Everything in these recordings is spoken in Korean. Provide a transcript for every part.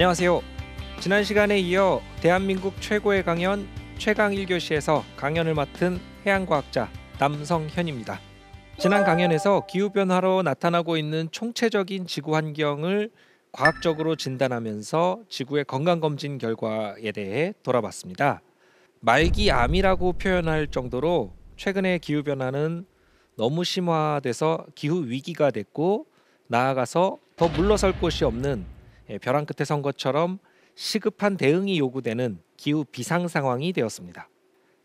안녕하세요. 지난 시간에 이어 대한민국 최고의 강연 최강 1교시에서 강연을 맡은 해양과학자 남성현입니다. 지난 강연에서 기후변화로 나타나고 있는 총체적인 지구 환경을 과학적으로 진단하면서 지구의 건강검진 결과에 대해 돌아봤습니다. 말기암이라고 표현할 정도로 최근의 기후변화는 너무 심화돼서 기후위기가 됐고, 나아가서 더 물러설 곳이 없는 벼랑 끝에 선 것처럼 시급한 대응이 요구되는 기후 비상 상황이 되었습니다.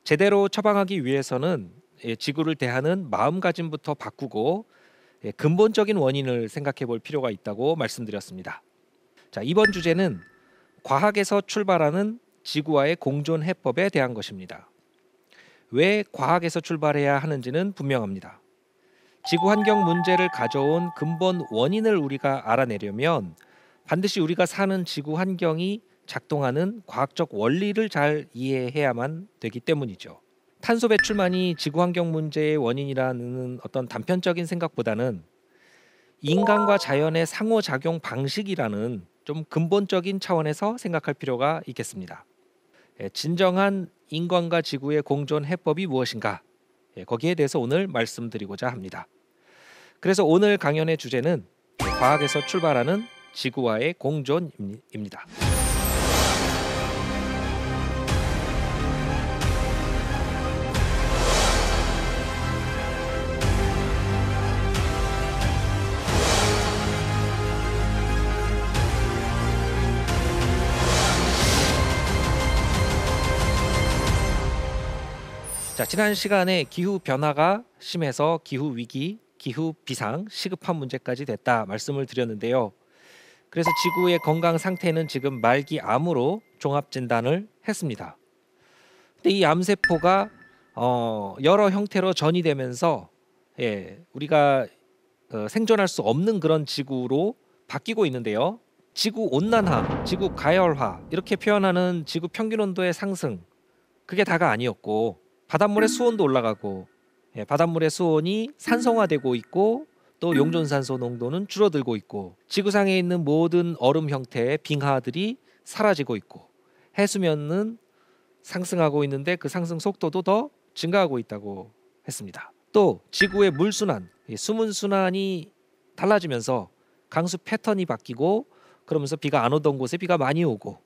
제대로 처방하기 위해서는 지구를 대하는 마음가짐부터 바꾸고 근본적인 원인을 생각해 볼 필요가 있다고 말씀드렸습니다. 자, 이번 주제는 과학에서 출발하는 지구와의 공존 해법에 대한 것입니다. 왜 과학에서 출발해야 하는지는 분명합니다. 지구 환경 문제를 가져온 근본 원인을 우리가 알아내려면 반드시 우리가 사는 지구 환경이 작동하는 과학적 원리를 잘 이해해야만 되기 때문이죠. 탄소 배출만이 지구 환경 문제의 원인이라는 어떤 단편적인 생각보다는 인간과 자연의 상호작용 방식이라는 좀 근본적인 차원에서 생각할 필요가 있겠습니다. 진정한 인간과 지구의 공존 해법이 무엇인가? 거기에 대해서 오늘 말씀드리고자 합니다. 그래서 오늘 강연의 주제는 과학에서 출발하는 지구와의 공존입니다. 자, 지난 시간에 기후 변화가 심해서 기후 위기, 기후 비상, 시급한 문제까지 됐다 말씀을 드렸는데요. 그래서 지구의 건강 상태는 지금 말기암으로 종합 진단을 했습니다. 근데 이 암세포가 여러 형태로 전이되면서 우리가 생존할 수 없는 그런 지구로 바뀌고 있는데요. 지구 온난화, 지구 가열화 이렇게 표현하는 지구 평균 온도의 상승, 그게 다가 아니었고, 바닷물의 수온도 올라가고, 바닷물의 수온이 산성화되고 있고, 또 용존산소 농도는 줄어들고 있고, 지구상에 있는 모든 얼음 형태의 빙하들이 사라지고 있고, 해수면은 상승하고 있는데 그 상승 속도도 더 증가하고 있다고 했습니다. 또 지구의 물순환, 수문순환이 달라지면서 강수 패턴이 바뀌고, 그러면서 비가 안 오던 곳에 비가 많이 오고,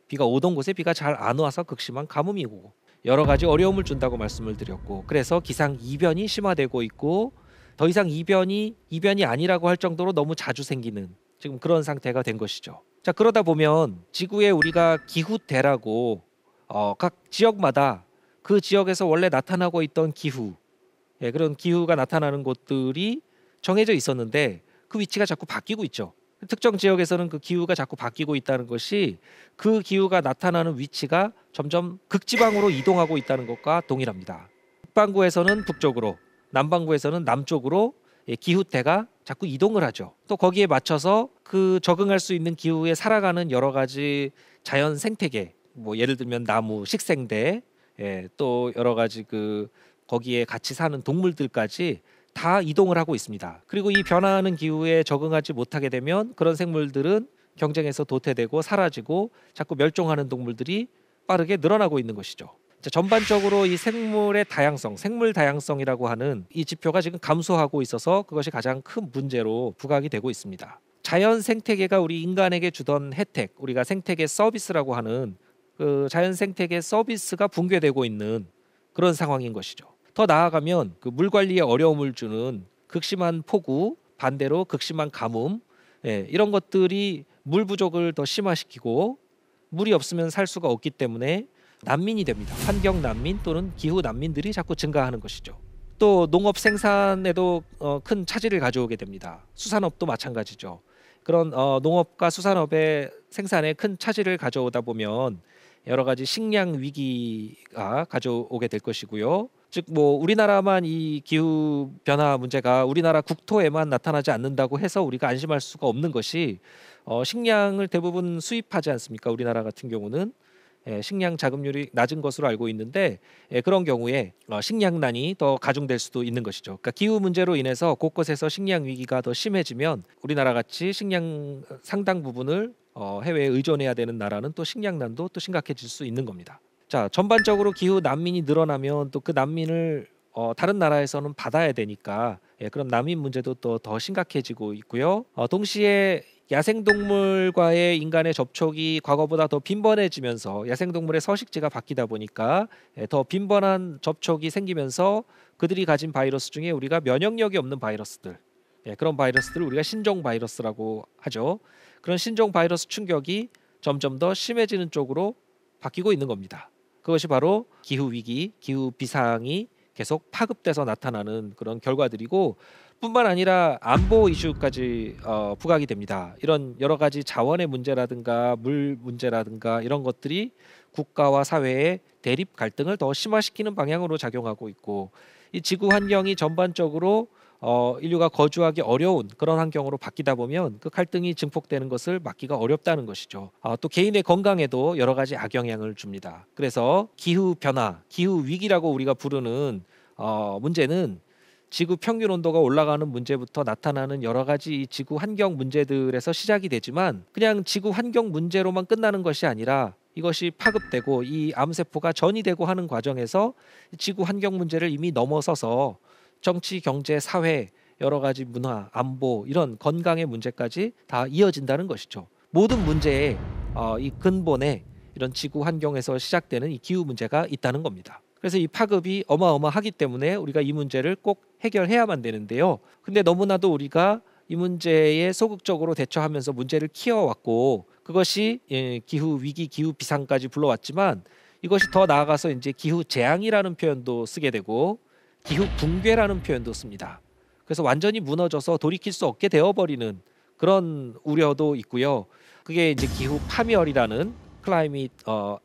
비가 오던 곳에 비가 잘 안 와서 극심한 가뭄이 오고, 여러 가지 어려움을 준다고 말씀을 드렸고, 그래서 기상 이변이 심화되고 있고, 더 이상 이변이 아니라고 할 정도로 너무 자주 생기는 지금 그런 상태가 된 것이죠. 자, 그러다 보면 지구에 우리가 기후대라고 각 지역마다 그 지역에서 원래 나타나고 있던 기후, 그런 기후가 나타나는 곳들이 정해져 있었는데 그 위치가 자꾸 바뀌고 있죠. 특정 지역에서는 그 기후가 자꾸 바뀌고 있다는 것이 그 기후가 나타나는 위치가 점점 극지방으로 이동하고 있다는 것과 동일합니다. 북반구에서는 북쪽으로, 남반구에서는 남쪽으로 기후대가 자꾸 이동을 하죠. 또 거기에 맞춰서 그 적응할 수 있는 기후에 살아가는 여러 가지 자연 생태계, 뭐 예를 들면 나무, 식생대, 또 여러 가지 거기에 같이 사는 동물들까지 다 이동을 하고 있습니다. 그리고 이 변화하는 기후에 적응하지 못하게 되면 그런 생물들은 경쟁에서 도태되고 사라지고 자꾸 멸종하는 동물들이 빠르게 늘어나고 있는 것이죠. 자, 전반적으로 이 생물의 다양성, 생물 다양성이라고 하는 이 지표가 지금 감소하고 있어서 그것이 가장 큰 문제로 부각이 되고 있습니다. 자연 생태계가 우리 인간에게 주던 혜택, 우리가 생태계 서비스라고 하는 그 자연 생태계 서비스가 붕괴되고 있는 그런 상황인 것이죠. 더 나아가면 그 물 관리에 어려움을 주는 극심한 폭우, 반대로 극심한 가뭄, 이런 것들이 물 부족을 더 심화시키고, 물이 없으면 살 수가 없기 때문에 난민이 됩니다. 환경 난민 또는 기후 난민들이 자꾸 증가하는 것이죠. 또 농업 생산에도 큰 차질을 가져오게 됩니다. 수산업도 마찬가지죠. 그런 농업과 수산업의 생산에 큰 차질을 가져오다 보면 여러 가지 식량 위기가 가져오게 될 것이고요. 즉 뭐 우리나라만 이 기후 변화 문제가 우리나라 국토에만 나타나지 않는다고 해서 우리가 안심할 수가 없는 것이, 식량을 대부분 수입하지 않습니까? 우리나라 같은 경우는 식량 자급률이 낮은 것으로 알고 있는데, 그런 경우에 식량난이 더 가중될 수도 있는 것이죠. 그러니까 기후 문제로 인해서 곳곳에서 식량 위기가 더 심해지면 우리나라 같이 식량 상당 부분을 해외에 의존해야 되는 나라는 또 식량난도 또 심각해질 수 있는 겁니다. 자, 전반적으로 기후 난민이 늘어나면 또 그 난민을 다른 나라에서는 받아야 되니까 그럼 난민 문제도 또 더 심각해지고 있고요. 동시에 야생동물과의 인간의 접촉이 과거보다 더 빈번해지면서 야생동물의 서식지가 바뀌다 보니까 더 빈번한 접촉이 생기면서 그들이 가진 바이러스 중에 우리가 면역력이 없는 바이러스들, 그런 바이러스들을 우리가 신종 바이러스라고 하죠. 그런 신종 바이러스 충격이 점점 더 심해지는 쪽으로 바뀌고 있는 겁니다. 그것이 바로 기후 위기, 기후 비상이 계속 파급돼서 나타나는 그런 결과들이고, 뿐만 아니라 안보 이슈까지 부각이 됩니다. 이런 여러 가지 자원의 문제라든가 물 문제라든가 이런 것들이 국가와 사회의 대립 갈등을 더 심화시키는 방향으로 작용하고 있고, 이 지구 환경이 전반적으로 인류가 거주하기 어려운 그런 환경으로 바뀌다 보면 그 갈등이 증폭되는 것을 막기가 어렵다는 것이죠. 또 개인의 건강에도 여러 가지 악영향을 줍니다. 그래서 기후 변화, 기후 위기라고 우리가 부르는 문제는 지구 평균 온도가 올라가는 문제부터 나타나는 여러 가지 지구 환경 문제들에서 시작이 되지만, 그냥 지구 환경 문제로만 끝나는 것이 아니라 이것이 파급되고 이 암세포가 전이되고 하는 과정에서 지구 환경 문제를 이미 넘어서서 정치, 경제, 사회, 여러 가지 문화, 안보, 이런 건강의 문제까지 다 이어진다는 것이죠. 모든 문제의 이 근본에 이런 지구 환경에서 시작되는 이 기후 문제가 있다는 겁니다. 그래서 이 파급이 어마어마하기 때문에 우리가 이 문제를 꼭 해결해야만 되는데요. 근데 너무나도 우리가 이 문제에 소극적으로 대처하면서 문제를 키워왔고, 그것이 기후 위기, 기후 비상까지 불러왔지만, 이것이 더 나아가서 이제 기후 재앙이라는 표현도 쓰게 되고 기후 붕괴라는 표현도 씁니다. 그래서 완전히 무너져서 돌이킬 수 없게 되어버리는 그런 우려도 있고요. 그게 이제 기후 파멸이라는 클라이밋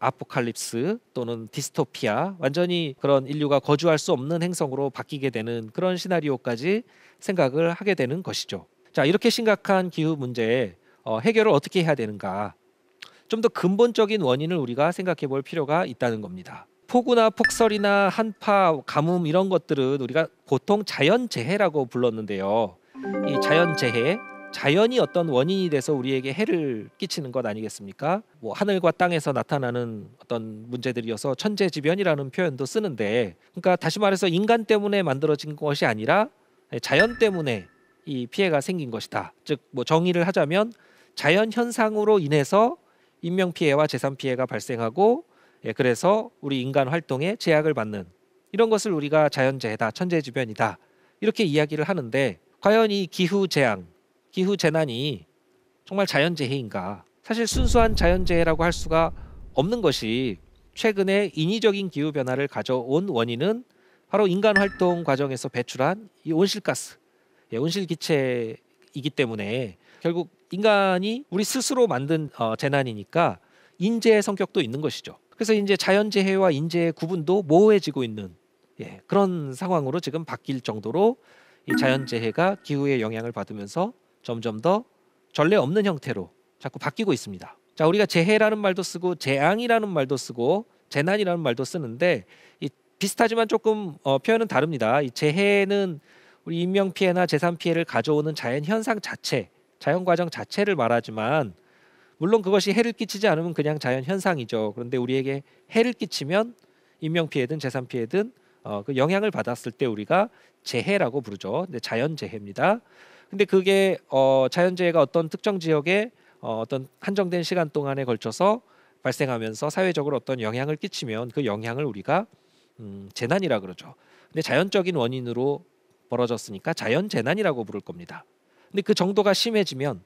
아포칼립스 또는 디스토피아, 완전히 그런 인류가 거주할 수 없는 행성으로 바뀌게 되는 그런 시나리오까지 생각을 하게 되는 것이죠. 자, 이렇게 심각한 기후 문제에 해결을 어떻게 해야 되는가, 좀 더 근본적인 원인을 우리가 생각해 볼 필요가 있다는 겁니다. 폭우나 폭설이나 한파, 가뭄 이런 것들은 우리가 보통 자연재해라고 불렀는데요. 이 자연재해, 자연이 어떤 원인이 돼서 우리에게 해를 끼치는 것 아니겠습니까? 뭐 하늘과 땅에서 나타나는 어떤 문제들이어서 천재지변이라는 표현도 쓰는데, 그러니까 다시 말해서 인간 때문에 만들어진 것이 아니라 자연 때문에 이 피해가 생긴 것이다. 즉 뭐 정의를 하자면 자연 현상으로 인해서 인명 피해와 재산 피해가 발생하고, 그래서 우리 인간 활동에 제약을 받는 이런 것을 우리가 자연재해다, 천재지변이다, 이렇게 이야기를 하는데, 과연 이 기후 재앙, 기후 재난이 정말 자연재해인가? 사실 순수한 자연재해라고 할 수가 없는 것이, 최근에 인위적인 기후 변화를 가져온 원인은 바로 인간 활동 과정에서 배출한 이 온실가스, 온실기체이기 때문에 결국 인간이 우리 스스로 만든 재난이니까 인재의 성격도 있는 것이죠. 그래서 이제 자연재해와 인재의 구분도 모호해지고 있는 그런 상황으로 지금 바뀔 정도로 이 자연재해가 기후의 영향을 받으면서 점점 더 전례 없는 형태로 자꾸 바뀌고 있습니다. 자, 우리가 재해라는 말도 쓰고 재앙이라는 말도 쓰고 재난이라는 말도 쓰는데, 이 비슷하지만 조금 표현은 다릅니다. 이 재해는 우리 인명 피해나 재산 피해를 가져오는 자연 현상 자체, 자연 과정 자체를 말하지만, 물론 그것이 해를 끼치지 않으면 그냥 자연 현상이죠. 그런데 우리에게 해를 끼치면 인명 피해든 재산 피해든 그 영향을 받았을 때 우리가 재해라고 부르죠. 근데 자연 재해입니다. 근데 그게 자연재해가 어떤 특정 지역에 어떤 한정된 시간 동안에 걸쳐서 발생하면서 사회적으로 어떤 영향을 끼치면 그 영향을 우리가 재난이라 그러죠. 근데 자연적인 원인으로 벌어졌으니까 자연재난이라고 부를 겁니다. 근데 그 정도가 심해지면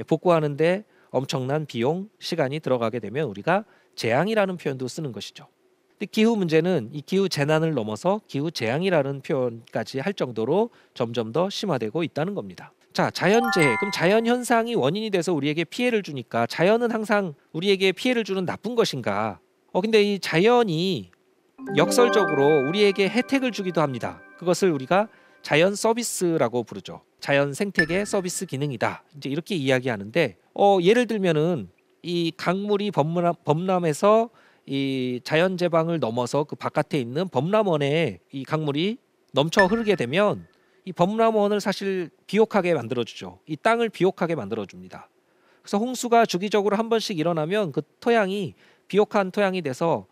복구하는데 엄청난 비용, 시간이 들어가게 되면 우리가 재앙이라는 표현도 쓰는 것이죠. 근데 기후 문제는 이 기후 재난을 넘어서 기후 재앙이라는 표현까지 할 정도로 점점 더 심화되고 있다는 겁니다. 자, 자연재해. 그럼 자연 현상이 원인이 돼서 우리에게 피해를 주니까 자연은 항상 우리에게 피해를 주는 나쁜 것인가? 근데 이 자연이 역설적으로 우리에게 혜택을 주기도 합니다. 그것을 우리가 자연 서비스라고 부르죠. 자연 생태계 서비스 기능이다, 이제 이렇게 이야기하는데, 예를 들면은 이 강물이 범람해서 이 자연 제방을 넘어서 그 바깥에 있는 범람원에 이 강물이 넘쳐 흐르게 되면 이 범람원을 사실 비옥하게 만들어주죠. 이 땅을 비옥하게 만들어줍니다. 그래서 홍수가 주기적으로 한 번씩 일어나면 그 토양이 비옥한 토양이 돼서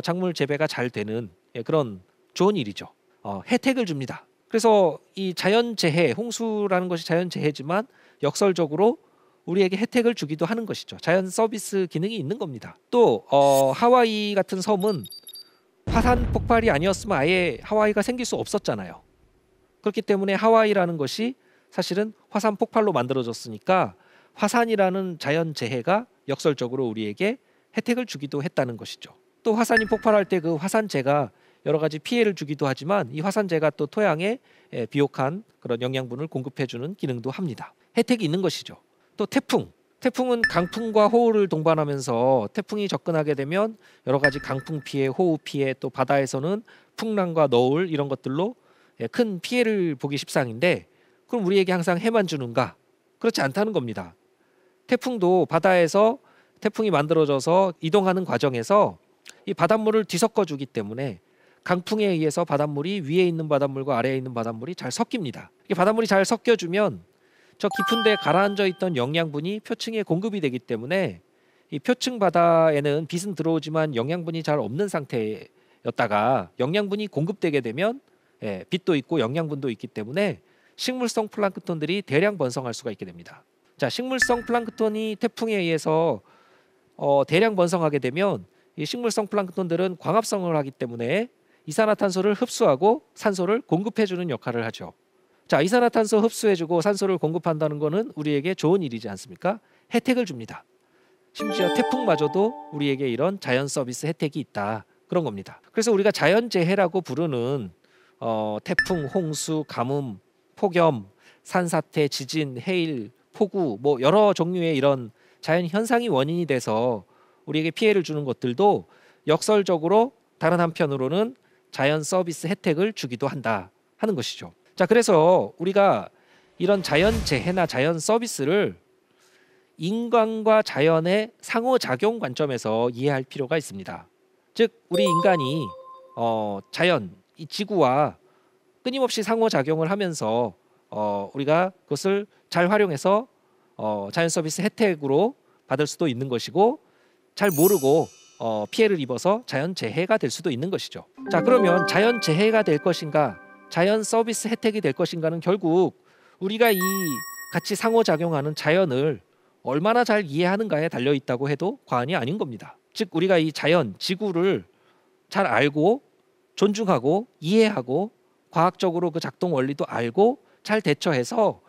작물 재배가 잘 되는 그런 좋은 일이죠. 혜택을 줍니다. 그래서 이 자연재해, 홍수라는 것이 자연재해지만 역설적으로 우리에게 혜택을 주기도 하는 것이죠. 자연 서비스 기능이 있는 겁니다. 또 하와이 같은 섬은 화산 폭발이 아니었으면 아예 하와이가 생길 수 없었잖아요. 그렇기 때문에 하와이라는 것이 사실은 화산 폭발로 만들어졌으니까 화산이라는 자연재해가 역설적으로 우리에게 혜택을 주기도 했다는 것이죠. 또 화산이 폭발할 때 그 화산재가 여러 가지 피해를 주기도 하지만 이 화산재가 또 토양에 비옥한 그런 영양분을 공급해주는 기능도 합니다. 혜택이 있는 것이죠. 또 태풍은 강풍과 호우를 동반하면서 태풍이 접근하게 되면 여러 가지 강풍 피해, 호우 피해, 또 바다에서는 풍랑과 너울 이런 것들로 큰 피해를 보기 십상인데, 그럼 우리에게 항상 해만 주는가? 그렇지 않다는 겁니다. 태풍도 바다에서 태풍이 만들어져서 이동하는 과정에서 이 바닷물을 뒤섞어 주기 때문에 강풍에 의해서 바닷물이 위에 있는 바닷물과 아래에 있는 바닷물이 잘 섞입니다. 이 바닷물이 잘 섞여주면 저 깊은 데 가라앉아 있던 영양분이 표층에 공급이 되기 때문에 이 표층 바다에는 빛은 들어오지만 영양분이 잘 없는 상태였다가 영양분이 공급되게 되면 빛도 있고 영양분도 있기 때문에 식물성 플랑크톤들이 대량 번성할 수가 있게 됩니다. 자, 식물성 플랑크톤이 태풍에 의해서 대량 번성하게 되면 이 식물성 플랑크톤들은 광합성을 하기 때문에 이산화탄소를 흡수하고 산소를 공급해주는 역할을 하죠. 자, 이산화탄소 흡수해주고 산소를 공급한다는 것은 우리에게 좋은 일이지 않습니까? 혜택을 줍니다. 심지어 태풍마저도 우리에게 이런 자연 서비스 혜택이 있다, 그런 겁니다. 그래서 우리가 자연재해라고 부르는 태풍, 홍수, 가뭄, 폭염, 산사태, 지진, 해일, 폭우, 뭐 여러 종류의 이런 자연 현상이 원인이 돼서 우리에게 피해를 주는 것들도 역설적으로 다른 한편으로는 자연 서비스 혜택을 주기도 한다 하는 것이죠. 자, 그래서 우리가 이런 자연재해나 자연 서비스를 인간과 자연의 상호작용 관점에서 이해할 필요가 있습니다. 즉, 우리 인간이 자연, 이 지구와 끊임없이 상호작용을 하면서 우리가 그것을 잘 활용해서 자연 서비스 혜택으로 받을 수도 있는 것이고, 잘 모르고 피해를 입어서 자연재해가 될 수도 있는 것이죠. 자, 그러면 자연재해가 될 것인가, 자연 서비스 혜택이 될 것인가는 결국 우리가 이 같이 상호작용하는 자연을 얼마나 잘 이해하는가에 달려있다고 해도 과언이 아닌 겁니다. 즉, 우리가 이 자연, 지구를 잘 알고 존중하고 이해하고 과학적으로 그 작동 원리도 알고 잘 대처해서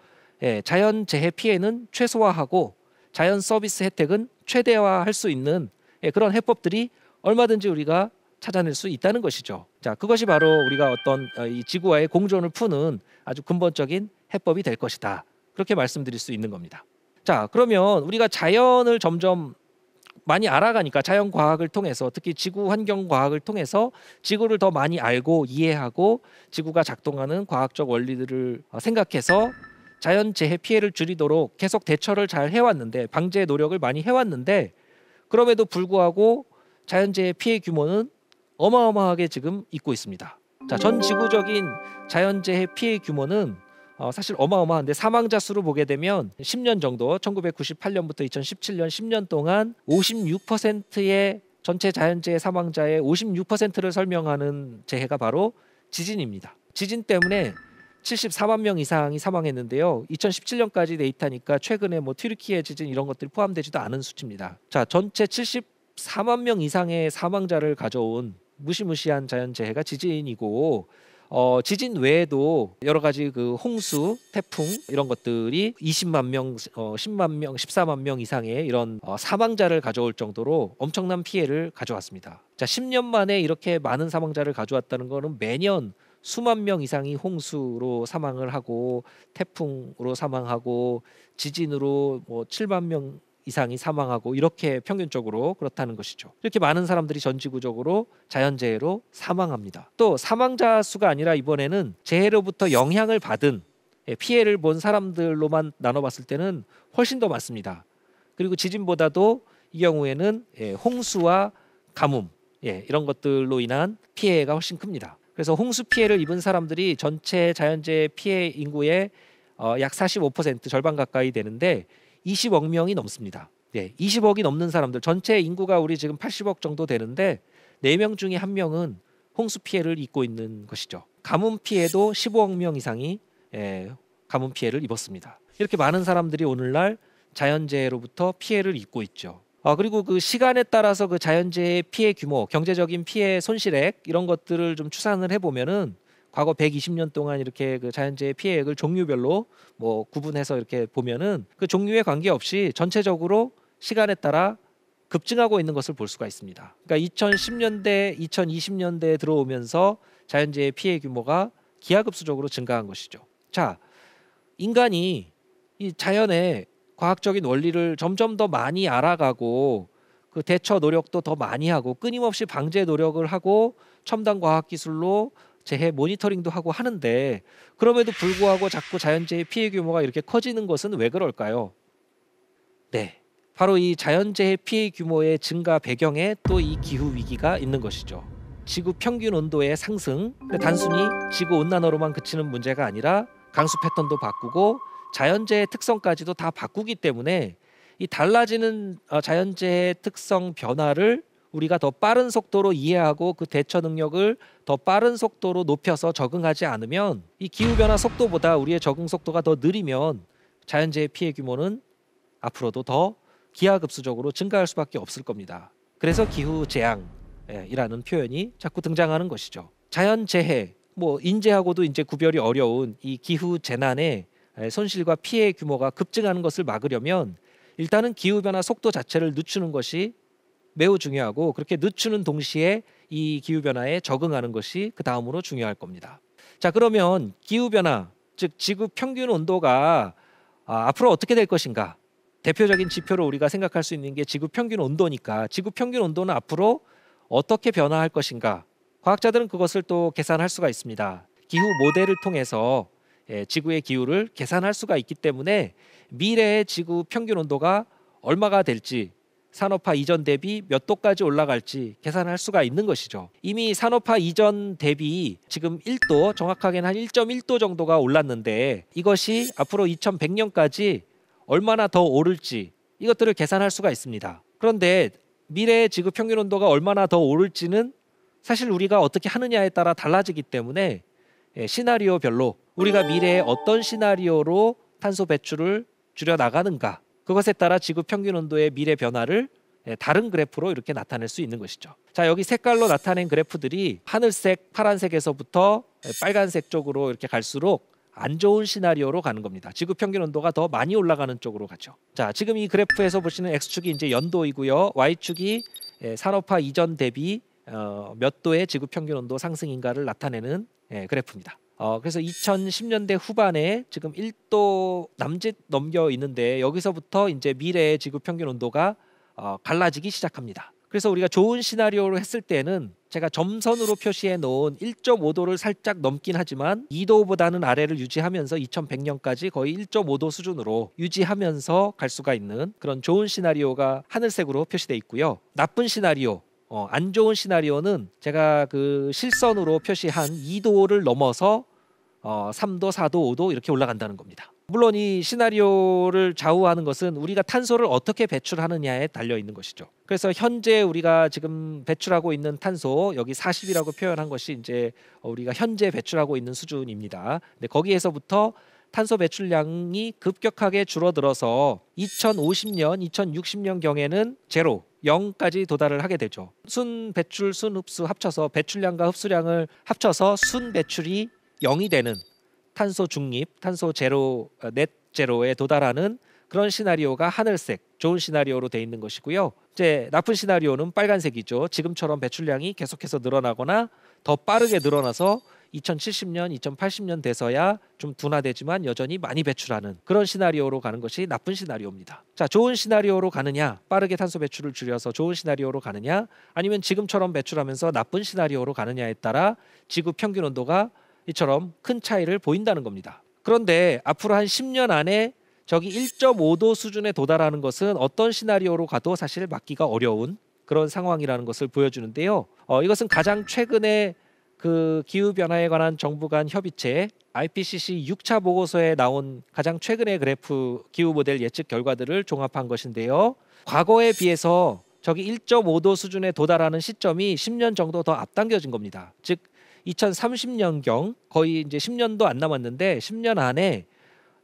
자연재해 피해는 최소화하고 자연 서비스 혜택은 최대화할 수 있는 그런 해법들이 얼마든지 우리가 찾아낼 수 있다는 것이죠. 자, 그것이 바로 우리가 어떤 이 지구와의 공존을 푸는 아주 근본적인 해법이 될 것이다, 그렇게 말씀드릴 수 있는 겁니다. 자, 그러면 우리가 자연을 점점 많이 알아가니까 자연과학을 통해서, 특히 지구환경과학을 통해서 지구를 더 많이 알고 이해하고 지구가 작동하는 과학적 원리들을 생각해서 자연재해 피해를 줄이도록 계속 대처를 잘 해왔는데, 방제 노력을 많이 해왔는데, 그럼에도 불구하고 자연재해 피해 규모는 어마어마하게 지금 있고 있습니다. 자, 전 지구적인 자연재해 피해 규모는 사실 어마어마한데, 사망자 수로 보게 되면 10년 정도, 1998년부터 2017년 10년 동안 56%의 전체 자연재해 사망자의 56%를 설명하는 재해가 바로 지진입니다. 지진 때문에 74만 명 이상이 사망했는데요. 2017년까지 데이터니까 최근에 뭐 튀르키예 지진 이런 것들이 포함되지도 않은 수치입니다. 자, 전체 74만 명 이상의 사망자를 가져온 무시무시한 자연재해가 지진이고, 지진 외에도 여러 가지 그 홍수, 태풍 이런 것들이 20만 명, 10만 명, 14만 명 이상의 이런 사망자를 가져올 정도로 엄청난 피해를 가져왔습니다. 자, 10년 만에 이렇게 많은 사망자를 가져왔다는 것은 매년 수만 명 이상이 홍수로 사망을 하고, 태풍으로 사망하고, 지진으로 뭐 7만 명 이상이 사망하고, 이렇게 평균적으로 그렇다는 것이죠. 이렇게 많은 사람들이 전지구적으로 자연재해로 사망합니다. 또 사망자 수가 아니라 이번에는 재해로부터 영향을 받은, 피해를 본 사람들로만 나눠봤을 때는 훨씬 더 많습니다. 그리고 지진보다도 이 경우에는 홍수와 가뭄 이런 것들로 인한 피해가 훨씬 큽니다. 그래서 홍수 피해를 입은 사람들이 전체 자연재해 피해 인구의 약 45%, 절반 가까이 되는데, 20억 명이 넘습니다. 네, 20억이 넘는 사람들, 전체 인구가 우리 지금 80억 정도 되는데 4명 중에 1명은 홍수 피해를 입고 있는 것이죠. 가뭄 피해도 15억 명 이상이 가뭄 피해를 입었습니다. 이렇게 많은 사람들이 오늘날 자연재해로부터 피해를 입고 있죠. 그리고 그 시간에 따라서 그 자연재해 피해 규모, 경제적인 피해 손실액 이런 것들을 좀 추산을 해보면은 과거 120년 동안 이렇게 그 자연재해 피해액을 종류별로 뭐 구분해서 이렇게 보면은 그 종류에 관계없이 전체적으로 시간에 따라 급증하고 있는 것을 볼 수가 있습니다. 그러니까 2010년대, 2020년대에 들어오면서 자연재해 피해 규모가 기하급수적으로 증가한 것이죠. 자, 인간이 이 자연의 과학적인 원리를 점점 더 많이 알아가고 그 대처 노력도 더 많이 하고 끊임없이 방제 노력을 하고 첨단 과학 기술로 재해 모니터링도 하고 하는데 그럼에도 불구하고 자꾸 자연재해 피해 규모가 이렇게 커지는 것은 왜 그럴까요? 네, 바로 이 자연재해 피해 규모의 증가 배경에 또 이 기후 위기가 있는 것이죠. 지구 평균 온도의 상승, 단순히 지구 온난화로만 그치는 문제가 아니라 강수 패턴도 바꾸고 자연재해 특성까지도 다 바꾸기 때문에 이 달라지는 자연재해 특성 변화를 우리가 더 빠른 속도로 이해하고 그 대처 능력을 더 빠른 속도로 높여서 적응하지 않으면 이 기후변화 속도보다 우리의 적응 속도가 더 느리면 자연재해 피해 규모는 앞으로도 더 기하급수적으로 증가할 수밖에 없을 겁니다. 그래서 기후재앙이라는 표현이 자꾸 등장하는 것이죠. 자연재해, 뭐 인재하고도 이제 구별이 어려운 이 기후재난의 손실과 피해 규모가 급증하는 것을 막으려면 일단은 기후변화 속도 자체를 늦추는 것이 매우 중요하고 그렇게 늦추는 동시에 이 기후변화에 적응하는 것이 그 다음으로 중요할 겁니다. 자, 그러면 기후변화, 즉 지구 평균 온도가 앞으로 어떻게 될 것인가? 대표적인 지표로 우리가 생각할 수 있는 게 지구 평균 온도니까 지구 평균 온도는 앞으로 어떻게 변화할 것인가? 과학자들은 그것을 또 계산할 수가 있습니다. 기후 모델을 통해서 지구의 기후를 계산할 수가 있기 때문에 미래의 지구 평균 온도가 얼마가 될지 산업화 이전 대비 몇 도까지 올라갈지 계산할 수가 있는 것이죠. 이미 산업화 이전 대비 지금 1도, 정확하게는 한 1.1도 정도가 올랐는데 이것이 앞으로 2100년까지 얼마나 더 오를지 이것들을 계산할 수가 있습니다. 그런데 미래의 지구 평균 온도가 얼마나 더 오를지는 사실 우리가 어떻게 하느냐에 따라 달라지기 때문에 시나리오별로 우리가 미래에 어떤 시나리오로 탄소 배출을 줄여 나가는가 그것에 따라 지구 평균 온도의 미래 변화를 다른 그래프로 이렇게 나타낼 수 있는 것이죠. 자, 여기 색깔로 나타낸 그래프들이 하늘색, 파란색에서부터 빨간색 쪽으로 이렇게 갈수록 안 좋은 시나리오로 가는 겁니다. 지구 평균 온도가 더 많이 올라가는 쪽으로 가죠. 자, 지금 이 그래프에서 보시는 X축이 이제 연도이고요. Y축이 산업화 이전 대비 몇 도의 지구 평균 온도 상승인가를 나타내는 그래프입니다. 그래서 2010년대 후반에 지금 1도 남짓 넘겨 있는데 여기서부터 이제 미래의 지구 평균 온도가 갈라지기 시작합니다. 그래서 우리가 좋은 시나리오로 했을 때는 제가 점선으로 표시해 놓은 1.5도를 살짝 넘긴 하지만 2도보다는 아래를 유지하면서 2100년까지 거의 1.5도 수준으로 유지하면서 갈 수가 있는 그런 좋은 시나리오가 하늘색으로 표시되어 있고요. 나쁜 시나리오, 안 좋은 시나리오는 제가 그 실선으로 표시한 2도를 넘어서 3도, 4도, 5도 이렇게 올라간다는 겁니다. 물론 이 시나리오를 좌우하는 것은 우리가 탄소를 어떻게 배출하느냐에 달려 있는 것이죠. 그래서 현재 우리가 지금 배출하고 있는 탄소 여기 40이라고 표현한 것이 이제 우리가 현재 배출하고 있는 수준입니다. 근데 거기에서부터 탄소 배출량이 급격하게 줄어들어서 2050년, 2060년 경에는 제로 0까지 도달을 하게 되죠. 순 배출, 순 흡수 합쳐서 배출량과 흡수량을 합쳐서 순 배출이 0이 되는 탄소 중립, 탄소 제로, 넷 제로에 도달하는 그런 시나리오가 하늘색, 좋은 시나리오로 돼 있는 것이고요. 이제 나쁜 시나리오는 빨간색이죠. 지금처럼 배출량이 계속해서 늘어나거나 더 빠르게 늘어나서 2070년, 2080년 돼서야 좀 둔화되지만 여전히 많이 배출하는 그런 시나리오로 가는 것이 나쁜 시나리오입니다. 자, 좋은 시나리오로 가느냐, 빠르게 탄소 배출을 줄여서 좋은 시나리오로 가느냐, 아니면 지금처럼 배출하면서 나쁜 시나리오로 가느냐에 따라 지구 평균 온도가 이처럼 큰 차이를 보인다는 겁니다. 그런데 앞으로 한 10년 안에 저기 1.5도 수준에 도달하는 것은 어떤 시나리오로 가도 사실 막기가 어려운 그런 상황이라는 것을 보여주는데요. 이것은 가장 최근에 그 기후 변화에 관한 정부 간 협의체 IPCC 6차 보고서에 나온 가장 최근의 그래프 기후 모델 예측 결과들을 종합한 것인데요. 과거에 비해서 저기 1.5도 수준에 도달하는 시점이 10년 정도 더 앞당겨진 겁니다. 즉 2030년경 거의 이제 10년도 안 남았는데 10년 안에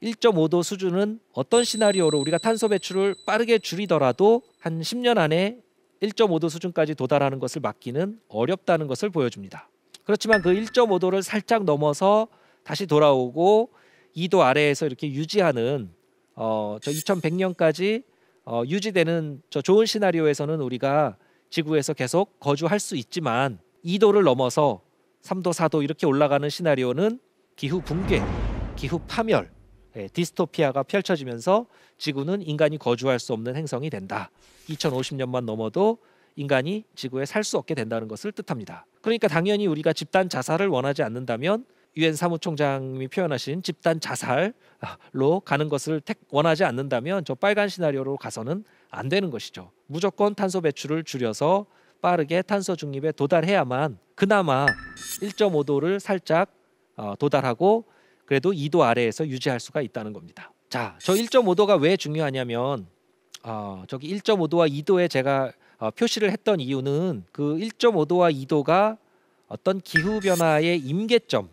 1.5도 수준은 어떤 시나리오로 우리가 탄소 배출을 빠르게 줄이더라도 한 10년 안에 1.5도 수준까지 도달하는 것을 막기는 어렵다는 것을 보여줍니다. 그렇지만 그 1.5도를 살짝 넘어서 다시 돌아오고 2도 아래에서 이렇게 유지하는 저 2100년까지 유지되는 저 좋은 시나리오에서는 우리가 지구에서 계속 거주할 수 있지만 2도를 넘어서 3도, 4도 이렇게 올라가는 시나리오는 기후 붕괴, 기후 파멸, 디스토피아가 펼쳐지면서 지구는 인간이 거주할 수 없는 행성이 된다. 2050년만 넘어도 인간이 지구에 살 수 없게 된다는 것을 뜻합니다. 그러니까 당연히 우리가 집단 자살을 원하지 않는다면 유엔 사무총장님이 표현하신 집단 자살로 가는 것을 원하지 않는다면 저 빨간 시나리오로 가서는 안 되는 것이죠. 무조건 탄소 배출을 줄여서 빠르게 탄소 중립에 도달해야만 그나마 1.5도를 살짝 도달하고 그래도 2도 아래에서 유지할 수가 있다는 겁니다. 자, 저 1.5도가 왜 중요하냐면 저기 1.5도와 2도에 제가 표시를 했던 이유는 그 1.5도와 2도가 어떤 기후 변화의 임계점,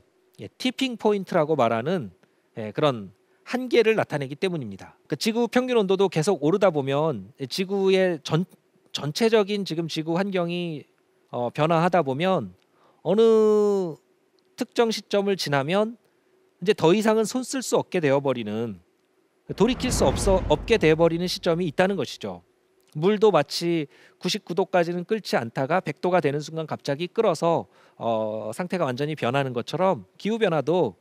티핑 포인트라고 말하는 그런 한계를 나타내기 때문입니다. 그 지구 평균 온도도 계속 오르다 보면 지구의 전체적인 지금 지구 환경이 변화하다 보면 어느 특정 시점을 지나면 이제 더 이상은 손 쓸 수 없게 되어버리는 돌이킬 수 없게 되어버리는 시점이 있다는 것이죠. 물도 마치 99도까지는 끓지 않다가 100도가 되는 순간 갑자기 끓어서 상태가 완전히 변하는 것처럼 기후변화도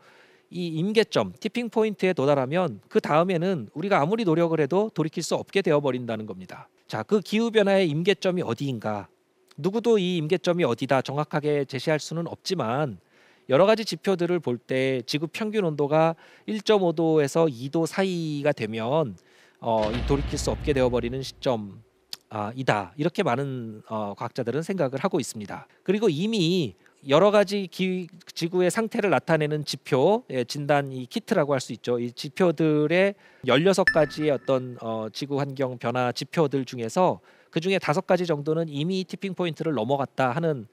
이 임계점, 티핑 포인트에 도달하면 그 다음에는 우리가 아무리 노력을 해도 돌이킬 수 없게 되어버린다는 겁니다. 자, 그 기후변화의 임계점이 어디인가? 누구도 이 임계점이 어디다 정확하게 제시할 수는 없지만 여러 가지 지표들을 볼 때 지구 평균 온도가 1.5도에서 2도 사이가 되면 이 돌이킬 수 없게 되어버리는 시점이다. 이렇게 많은 과학자들은 생각을 하고 있습니다. 그리고 이미 여러 가지 지구의 상태를 나타내는 지표, 진단 이 키트라고 할 수 있죠. 이 지표들의 16가지의 어떤 지구 환경 변화 지표들 중에서 그 중에 5가지 정도는 이미 티핑 포인트를 넘어갔다 하는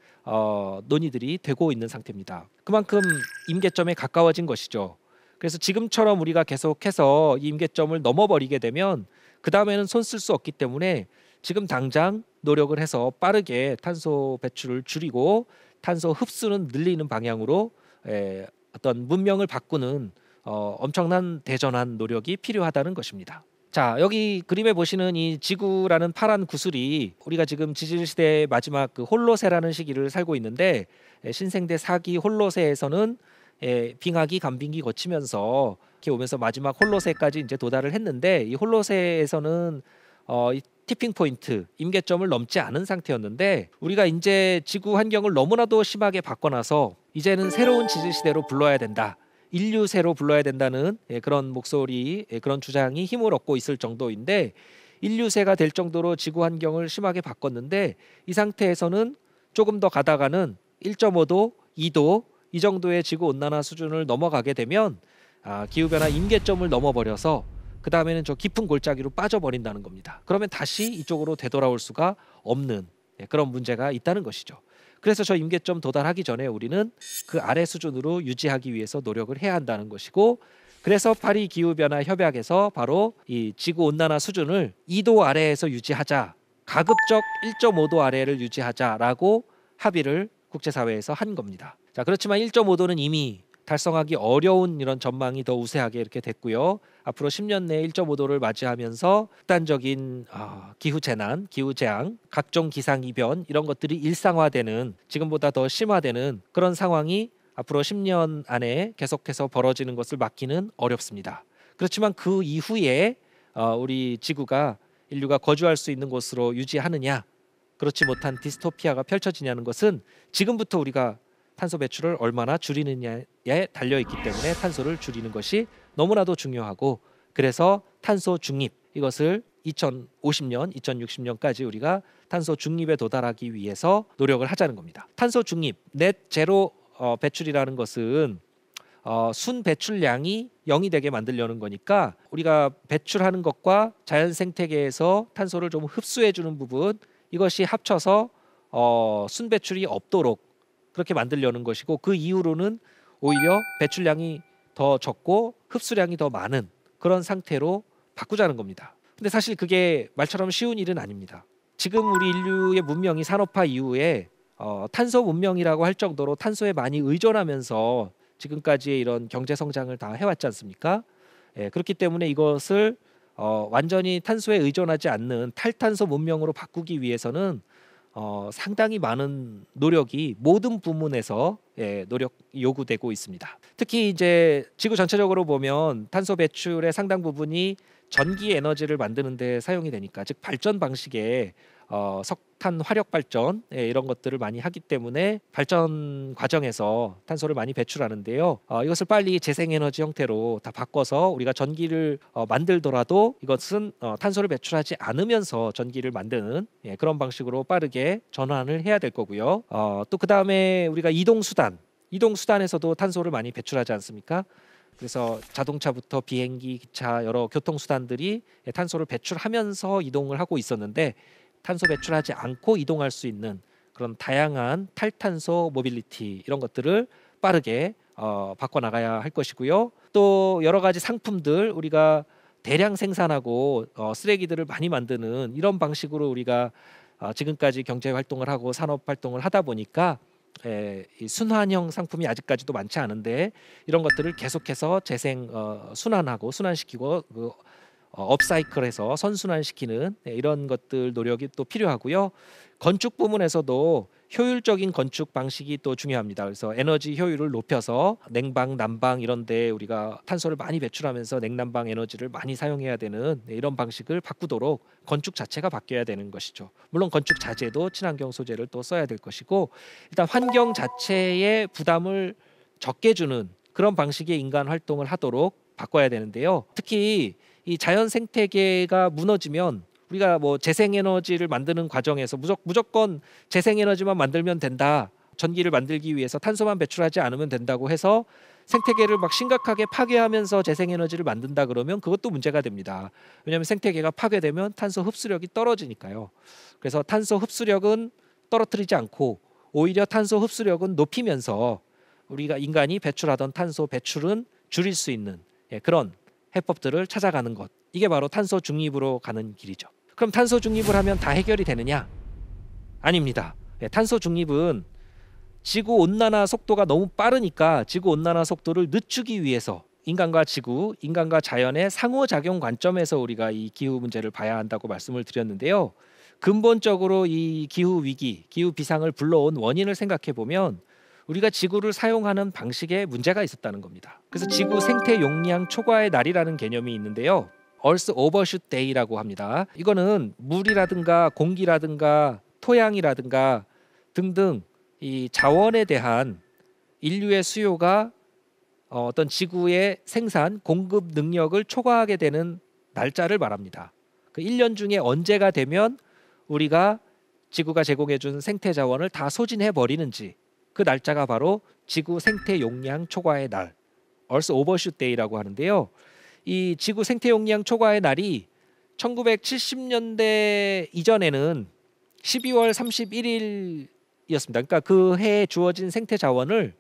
논의들이 되고 있는 상태입니다. 그만큼 임계점에 가까워진 것이죠. 그래서 지금처럼 우리가 계속해서 이 임계점을 넘어버리게 되면 그 다음에는 손 쓸 수 없기 때문에 지금 당장 노력을 해서 빠르게 탄소 배출을 줄이고 탄소 흡수는 늘리는 방향으로 어떤 문명을 바꾸는 엄청난 대전환 노력이 필요하다는 것입니다. 자, 여기 그림에 보시는 이 지구라는 파란 구슬이 우리가 지금 지질시대의 마지막 그 홀로세라는 시기를 살고 있는데 신생대 4기 홀로세에서는 빙하기, 간빙기 거치면서 이렇게 오면서 마지막 홀로세까지 이제 도달을 했는데 이 홀로세에서는 이 티핑 포인트, 임계점을 넘지 않은 상태였는데 우리가 이제 지구 환경을 너무나도 심하게 바꿔놔서 이제는 새로운 지질시대로 불러야 된다. 인류세로 불러야 된다는 그런 목소리, 그런 주장이 힘을 얻고 있을 정도인데 인류세가 될 정도로 지구 환경을 심하게 바꿨는데 이 상태에서는 조금 더 가다가는 1.5도, 2도 이 정도의 지구 온난화 수준을 넘어가게 되면 기후변화 임계점을 넘어버려서 그 다음에는 저 깊은 골짜기로 빠져버린다는 겁니다. 그러면 다시 이쪽으로 되돌아올 수가 없는 그런 문제가 있다는 것이죠. 그래서 저 임계점 도달하기 전에 우리는 그 아래 수준으로 유지하기 위해서 노력을 해야 한다는 것이고 그래서 파리 기후변화 협약에서 바로 이 지구 온난화 수준을 2도 아래에서 유지하자, 가급적 1.5도 아래를 유지하자라고 합의를 국제사회에서 한 겁니다. 자, 그렇지만 1.5도는 이미 달성하기 어려운 이런 전망이 더 우세하게 이렇게 됐고요. 앞으로 10년 내에 1.5도를 맞이하면서 극단적인 기후 재난, 기후 재앙, 각종 기상 이변 이런 것들이 일상화되는 지금보다 더 심화되는 그런 상황이 앞으로 10년 안에 계속해서 벌어지는 것을 막기는 어렵습니다. 그렇지만 그 이후에 우리 지구가 인류가 거주할 수 있는 곳으로 유지하느냐, 그렇지 못한 디스토피아가 펼쳐지냐는 것은 지금부터 우리가 탄소 배출을 얼마나 줄이느냐에 달려있기 때문에 탄소를 줄이는 것이 너무나도 중요하고 그래서 탄소 중립 이것을 2050년, 2060년까지 우리가 탄소 중립에 도달하기 위해서 노력을 하자는 겁니다. 탄소 중립, 넷 제로 배출이라는 것은 순 배출량이 0이 되게 만들려는 거니까 우리가 배출하는 것과 자연 생태계에서 탄소를 좀 흡수해 주는 부분, 이것이 합쳐서 순 배출이 없도록 그렇게 만들려는 것이고, 그 이후로는 오히려 배출량이 더 적고 흡수량이 더 많은 그런 상태로 바꾸자는 겁니다. 근데 사실 그게 말처럼 쉬운 일은 아닙니다. 지금 우리 인류의 문명이 산업화 이후에 탄소 문명이라고 할 정도로 탄소에 많이 의존하면서 지금까지의 이런 경제 성장을 다 해왔지 않습니까? 예, 그렇기 때문에 이것을 완전히 탄소에 의존하지 않는 탈탄소 문명으로 바꾸기 위해서는 상당히 많은 노력이 모든 부문에서 노력 요구되고 있습니다. 특히 이제 지구 전체적으로 보면 탄소 배출의 상당 부분이 전기 에너지를 만드는 데 사용이 되니까, 즉 발전 방식의 석탄 화력 발전 이런 것들을 많이 하기 때문에 발전 과정에서 탄소를 많이 배출하는데요. 이것을 빨리 재생에너지 형태로 다 바꿔서 우리가 전기를 만들더라도 이것은 탄소를 배출하지 않으면서 전기를 만드는 그런 방식으로 빠르게 전환을 해야 될 거고요. 또 그 다음에 우리가 이동수단에서도 탄소를 많이 배출하지 않습니까? 그래서 자동차부터 비행기, 기차, 여러 교통수단들이 탄소를 배출하면서 이동을 하고 있었는데, 탄소 배출하지 않고 이동할 수 있는 그런 다양한 탈탄소 모빌리티, 이런 것들을 빠르게 바꿔나가야 할 것이고요. 또 여러 가지 상품들, 우리가 대량 생산하고 쓰레기들을 많이 만드는 이런 방식으로 우리가 지금까지 경제 활동을 하고 산업 활동을 하다 보니까 이 순환형 상품이 아직까지도 많지 않은데, 이런 것들을 계속해서 순환하고 순환시키고 업사이클해서 선순환시키는 이런 것들 노력이 또 필요하고요. 건축 부문에서도 효율적인 건축 방식이 또 중요합니다. 그래서 에너지 효율을 높여서 냉방, 난방 이런 데 우리가 탄소를 많이 배출하면서 냉난방 에너지를 많이 사용해야 되는 이런 방식을 바꾸도록 건축 자체가 바뀌어야 되는 것이죠. 물론 건축 자재도 친환경 소재를 또 써야 될 것이고, 일단 환경 자체의 부담을 적게 주는 그런 방식의 인간 활동을 하도록 바꿔야 되는데요. 특히 이 자연 생태계가 무너지면 우리가 뭐 재생에너지를 만드는 과정에서 무조건 재생에너지만 만들면 된다, 전기를 만들기 위해서 탄소만 배출하지 않으면 된다고 해서 생태계를 막 심각하게 파괴하면서 재생에너지를 만든다 그러면 그것도 문제가 됩니다. 왜냐하면 생태계가 파괴되면 탄소 흡수력이 떨어지니까요. 그래서 탄소 흡수력은 떨어뜨리지 않고 오히려 탄소 흡수력은 높이면서 우리가 인간이 배출하던 탄소 배출은 줄일 수 있는 그런 해법들을 찾아가는 것, 이게 바로 탄소 중립으로 가는 길이죠. 그럼 탄소 중립을 하면 다 해결이 되느냐? 아닙니다. 탄소 중립은 지구 온난화 속도가 너무 빠르니까 지구 온난화 속도를 늦추기 위해서 인간과 지구, 인간과 자연의 상호작용 관점에서 우리가 이 기후 문제를 봐야 한다고 말씀을 드렸는데요. 근본적으로 이 기후 위기, 기후 비상을 불러온 원인을 생각해 보면 우리가 지구를 사용하는 방식에 문제가 있었다는 겁니다. 그래서 지구 생태 용량 초과의 날이라는 개념이 있는데요. Earth Overshoot Day라고 합니다. 이거는 물이라든가 공기라든가 토양이라든가 등등 이 자원에 대한 인류의 수요가 어떤 지구의 생산, 공급 능력을 초과하게 되는 날짜를 말합니다. 그 1년 중에 언제가 되면 우리가 지구가 제공해준 생태 자원을 다 소진해 버리는지, 그 날짜가 바로 지구 생태 용량 초과의 날, Earth Overshoot Day라고 하는데요. 이 지구 생태 용량 초과의 날이 1970년대 이전에는 12월 31일이었습니다. 그러니까 그 해에 주어진 생태 자원을